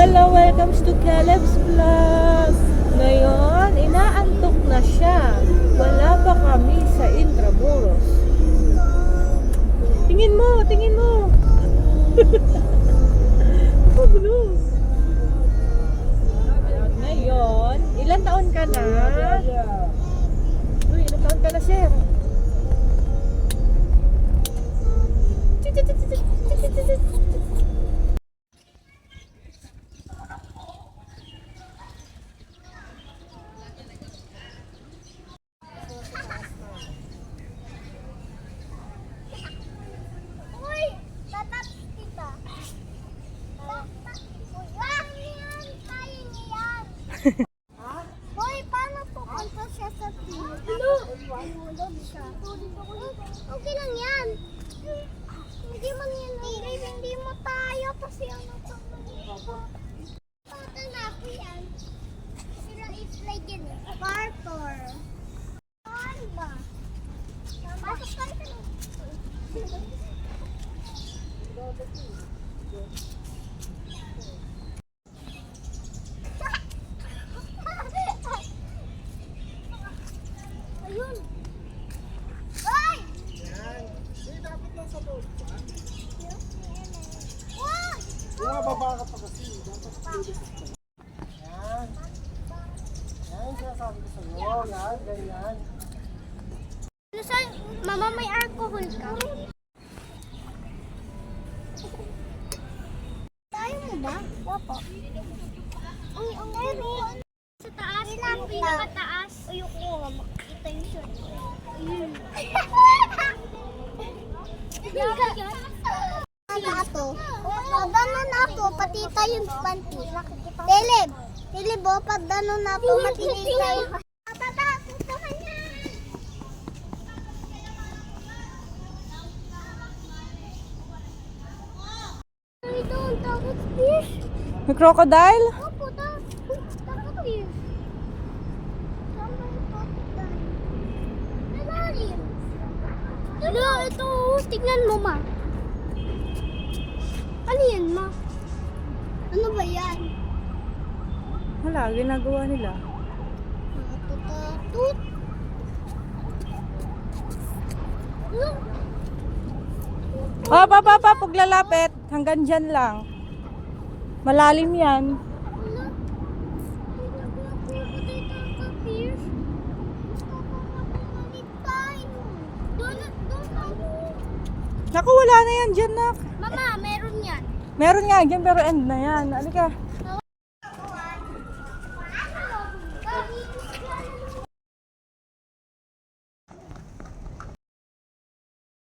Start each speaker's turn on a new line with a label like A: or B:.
A: Hello! Welcome to Caleb's Vlog! Ngayon, inaantok na siya. Wala pa kami sa Intramuros. Tingin mo! Tingin mo! Paglos! Ngayon, ilan taon ka na? Uy, ilan taon ka na, sir?
B: Hoy, paano pupunta siya sa piling? Ano? Mahulog siya. Okay lang yan. Hindi man yan. Hindi mo tayo kasi ano pa man. Pata na ako yan. Sila i-fly yan eh. Carter. Saan ba? Pasok tayo ka na. Ayun. Ay!
C: Yan. Eh, dapat nasa loob pa.
B: Wag!
C: Bumababa ka pa kasi. Dapat lulubos ka. Yan. Yan yung sinasabi ko sa'yo. Yan, ganyan.
B: Saan? Mama, may alcohol ka? Tayo mo ba? Opo. Ang meron. Sa taas, yung pinakataas. Ayoko nga makikita yung short ko. Ayun. Nato. Pagdanon ako, pati tayong panty. Dilib, pagdanon ako, matinig tayo. Tata, tutukan niya. Ito, ang takot fish.
A: May crocodile?
B: Opo, takot fish. Ano, ito, tignan mo, ma. Ano yan, ma? Ano ba yan?
A: Wala, ginagawa nila.
B: Tut. Ano?
A: Oh, papa, paglalapit. Hanggang dyan lang. Malalim yan.
B: Ano?
A: Naku, wala na yan dyan, nak.
B: Mama, meron yan.
A: Meron nga dyan, pero end na yan. Halika.